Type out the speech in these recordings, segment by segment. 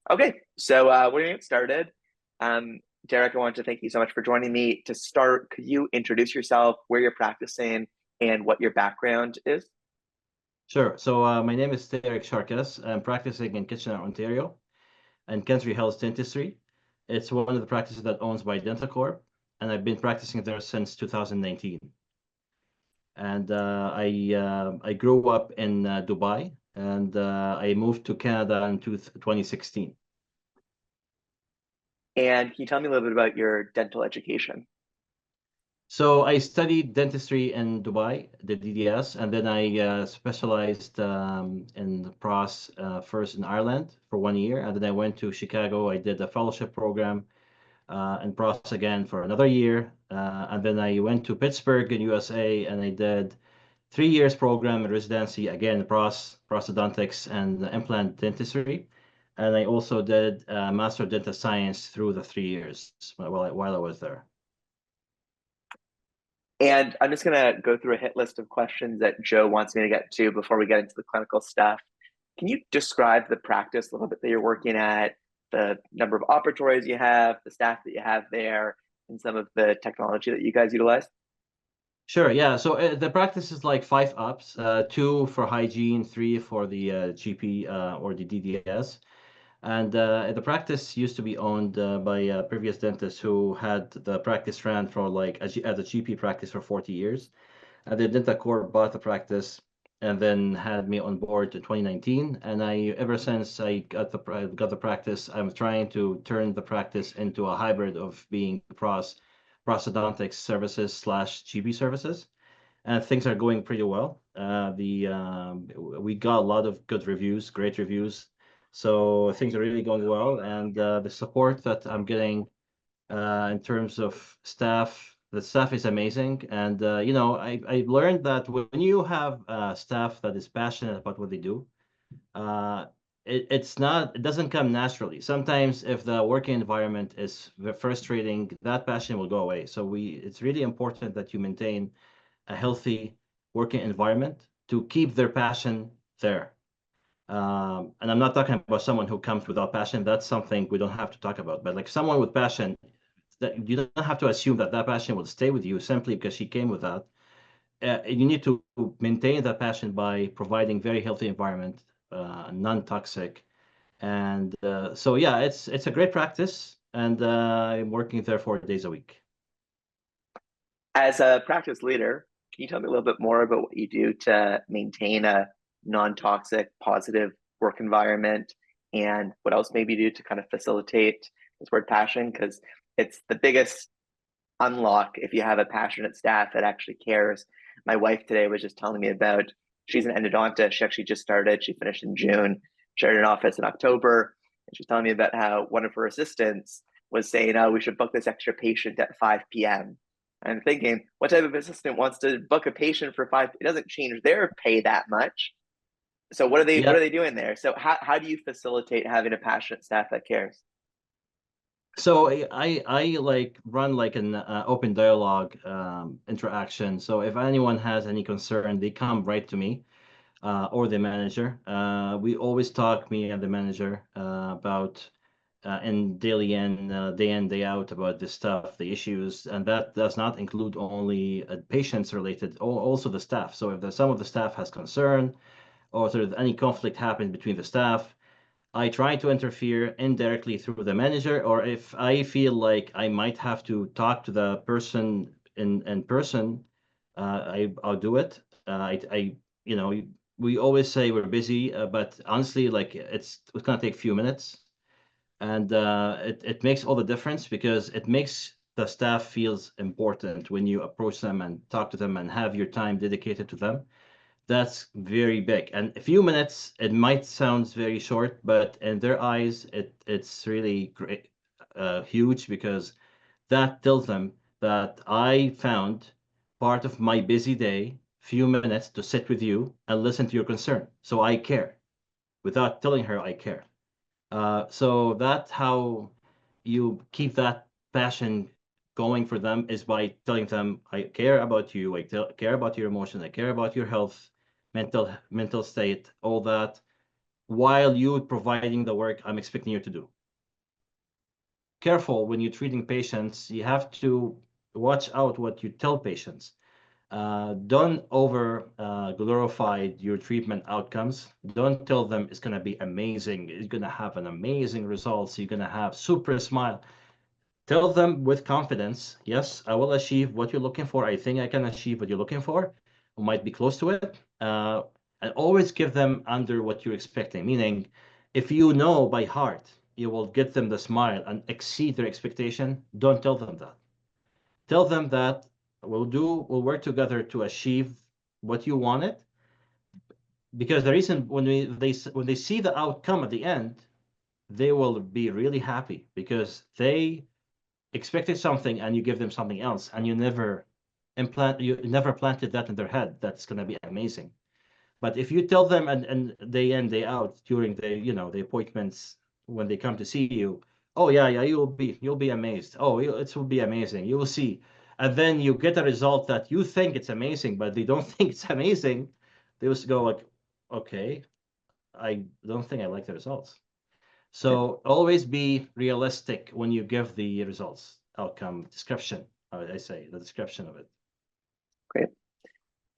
Okay, so we're gonna get started. Um, Derek, I want to thank you so much for joining me. To start, could you introduce yourself, where you're practicing, and what your background is? Sure. So my name is Tarek Sharkas. I'm practicing in Kitchener, Ontario, and Country Health Dentistry. It's one of the practices that owns by dentalcorp, and I've been practicing there since 2019. And I grew up in Dubai, and I moved to Canada in 2016. And can you tell me a little bit about your dental education? So I studied dentistry in Dubai, the DDS, and then I specialized in the pros first in Ireland for 1 year, and then I went to Chicago. I did a fellowship program in pros again for another year, and then I went to Pittsburgh in USA, and I did 3 years program in residency again prosthodontics and implant dentistry, and I also did Master of Dental Science through the 3 years while I was there. And I'm just gonna go through a hit list of questions that Joe wants me to get to before we get into the clinical stuff. Can you describe the practice a little bit that you're working at, the number of operatories you have, the staff that you have there, and some of the technology that you guys utilize? Sure, yeah. So the practice is like 5 ups, two for hygiene, three for the GP or the DDS. And the practice used to be owned by a previous dentist who had the practice ran for like as a GP practice for 40 years. And the dentalcorp bought the practice and then had me on board in 2019. And I ever since I got the practice, I'm trying to turn the practice into a hybrid of being prosthodontics services slash GP services, and things are going pretty well. The We got a lot of good reviews, great reviews, so things are really going well, and the support that I'm getting in terms of staff, the staff is amazing. And I learned that when you have staff that is passionate about what they do, uh, it doesn't come naturally. Sometimes if the working environment is frustrating, that passion will go away. So it's really important that you maintain a healthy working environment to keep their passion there. And I'm not talking about someone who comes without passion. That's something we don't have to talk about. But like someone with passion, that you don't have to assume that that passion will stay with you simply because she came with that. You need to maintain that passion by providing very healthy environment, non-toxic, and so yeah, it's a great practice, and I'm working there 4 days a week. As a practice leader, can you tell me a little bit more about what you do to maintain a non-toxic, positive work environment, and what else maybe you do to kind of facilitate this word passion? Because it's the biggest unlock if you have a passionate staff that actually cares. My wife today was just telling me about, she's an endodontist. She actually just started, she finished in June, shared an office in October. And she's telling me about how one of her assistants was saying, oh, we should book this extra patient at 5 p.m. I'm thinking, what type of assistant wants to book a patient for five? It doesn't change their pay that much. So what are Yeah. they doing there? So how do you facilitate having a passionate staff that cares? So I like run like an open dialogue interaction. So if anyone has any concern, they come right to me or the manager. We always talk, me and the manager, about in daily and day in day out about this stuff, the issues, and that does not include only patients related, also the staff. So if some of the staff has concern or sort of any conflict happened between the staff, I try to interfere indirectly through the manager, or if I feel like I might have to talk to the person in person, I'll do it. You know, we always say we're busy, but honestly, like it's gonna take a few minutes, and it makes all the difference because it makes the staff feels important when you approach them and talk to them and have your time dedicated to them. That's very big. And a few minutes, it might sound very short, but in their eyes, it's really great, huge, because that tells them that I found part of my busy day, few minutes to sit with you and listen to your concern. So I care. Without telling her I care. So that's how you keep that passion going for them, is by telling them I care about you, care about your emotions, I care about your health, mental state, all that. while you providing the work I'm expecting you to do. Careful when you're treating patients, you have to watch out what you tell patients. Don't over glorify your treatment outcomes. Don't tell them it's going to be amazing. It's going to have an amazing results. You're going to have super smile. Tell them with confidence, yes, I will achieve what you're looking for. I think I can achieve what you're looking for. I might be close to it. And always give them under what you're expecting. Meaning, if you know by heart you will get them the smile and exceed their expectation, don't tell them that. Tell them that we'll work together to achieve what you wanted. Because the reason when they see the outcome at the end, they will be really happy because they expected something and you give them something else and you never planted that in their head that's going to be amazing. But if you tell them and day in day out during the appointments when they come to see you, oh yeah, you'll be amazed. Oh, it will be amazing, you will see. And then you get a result that you think it's amazing but they don't think it's amazing. They just go like, okay, I don't think I like the results. So always be realistic when you give the results, outcome description. I say the description of it. Great.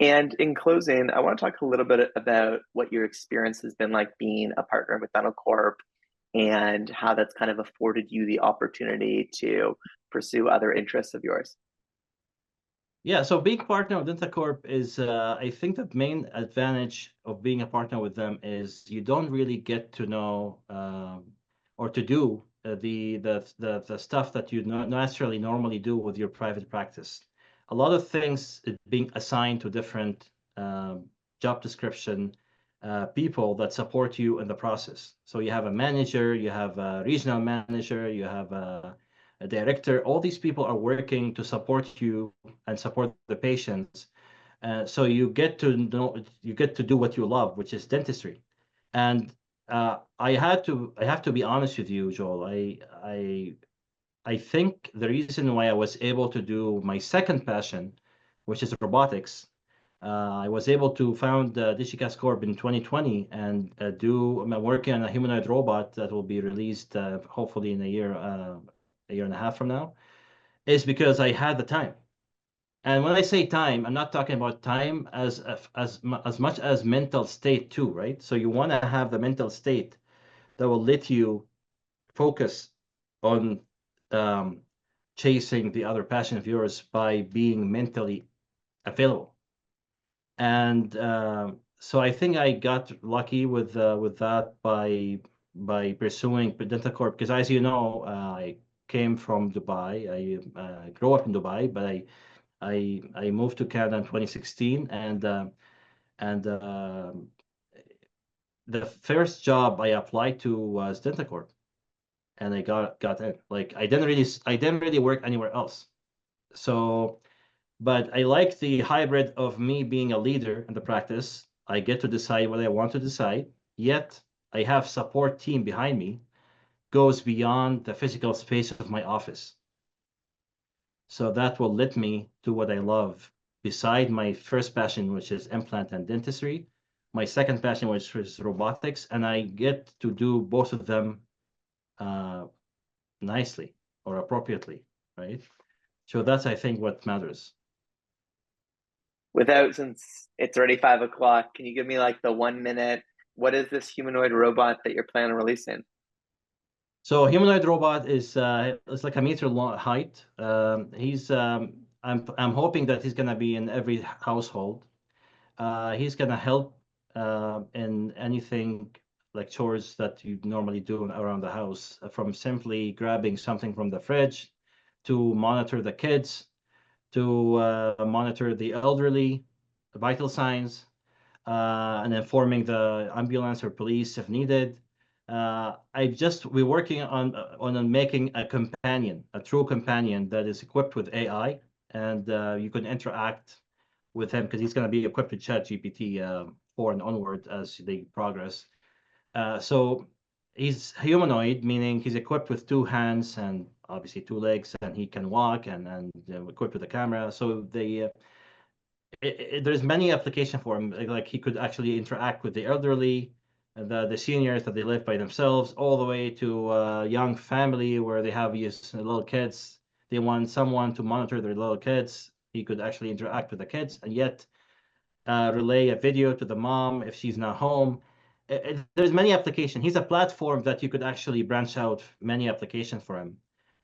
And in closing, I want to talk a little bit about what your experience has been like being a partner with dentalcorp and how that's kind of afforded you the opportunity to pursue other interests of yours. Yeah, so being partner with dentalcorp is, I think the main advantage of being a partner with them is you don't really get to know or to do the stuff that you not naturally normally do with your private practice. A lot of things being assigned to different job description people that support you in the process. So you have a manager, you have a regional manager, you have a director. All these people are working to support you and support the patients. So you get to do what you love, which is dentistry. And I have to be honest with you, Joel. I think the reason why I was able to do my second passion, which is robotics, I was able to found DigiCast Corp in 2020 and I'm working on a humanoid robot that will be released hopefully in a year and a half from now, is because I had the time. And when I say time, I'm not talking about time as much as mental state too, right? So you want to have the mental state that will let you focus on um, chasing the other passion of yours by being mentally available. And so I think I got lucky with that by pursuing dentalcorp because, as you know, I came from Dubai. I grew up in Dubai, but I moved to Canada in 2016, and the first job I applied to was dentalcorp, and I got in. Like I didn't really work anywhere else. So, but I like the hybrid of me being a leader in the practice. I get to decide what I want to decide, yet I have support team behind me, goes beyond the physical space of my office. So that will let me do what I love beside my first passion, which is implant and dentistry, my second passion, which is robotics, and I get to do both of them uh, nicely or appropriately, right? So that's, I think, what matters. Since it's already 5 o'clock, can you give me like the 1 minute? What is this humanoid robot that you're planning on releasing? So humanoid robot is it's like a meter long height. I'm hoping that he's gonna be in every household. He's gonna help in anything like chores that you normally do around the house, from simply grabbing something from the fridge to monitor the kids, to monitor the elderly, vital signs, and informing the ambulance or police if needed. We're working on making a companion, a true companion that is equipped with AI, and you can interact with him because he's going to be equipped with ChatGPT 4 and onward as they progress. So he's humanoid, meaning he's equipped with two hands and obviously two legs, and he can walk and equipped with a camera. So there's many application for him. Like he could actually interact with the elderly. the seniors that they live by themselves, all the way to a young family where they have these little kids. They want someone to monitor their little kids. He could actually interact with the kids and yet relay a video to the mom if she's not home. There's many applications. He's a platform that you could actually branch out many applications for him.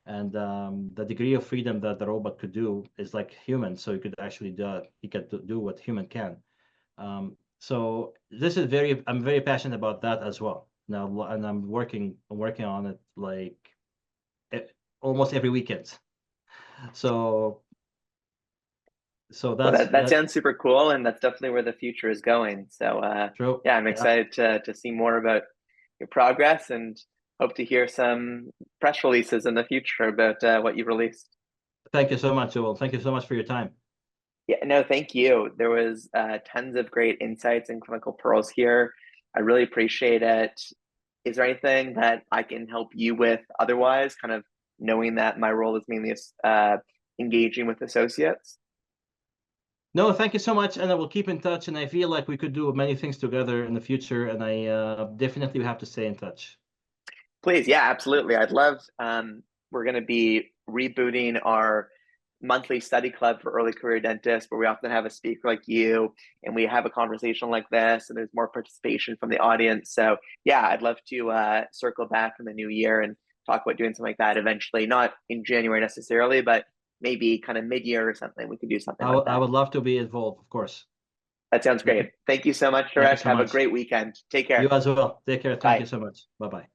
And the degree of freedom that the robot could do is like human, so he could actually he could do what human can. So this is I'm very passionate about that as well now, and I'm working on it like e- almost every weekend. So Well, that's that sounds super cool, and that's definitely where the future is going. So, true. yeah, I'm Yeah. excited to see more about your progress, and hope to hear some press releases in the future about what you released. Thank you so much, Joel. Thank you so much for your time. Yeah, no, thank you. There was tons of great insights and clinical pearls here. I really appreciate it. Is there anything that I can help you with otherwise, kind of knowing that my role is mainly engaging with associates? No, thank you so much, and I will keep in touch. And I feel like we could do many things together in the future, and I definitely have to stay in touch. Please, yeah, absolutely. I'd love. We're going to be rebooting our monthly study club for early career dentists, where we often have a speaker like you, and we have a conversation like this, and there's more participation from the audience. So, yeah, I'd love to circle back in the new year and talk about doing something like that eventually. Not in January necessarily, but maybe kind of mid-year or something. We could do something like I that. would love to be involved, of course. That sounds Thank you. great. Thank you so much, Thank you Tarek. so Have a much. great weekend. Take You care. as well. Take care. Thank you Bye. so much. Bye bye.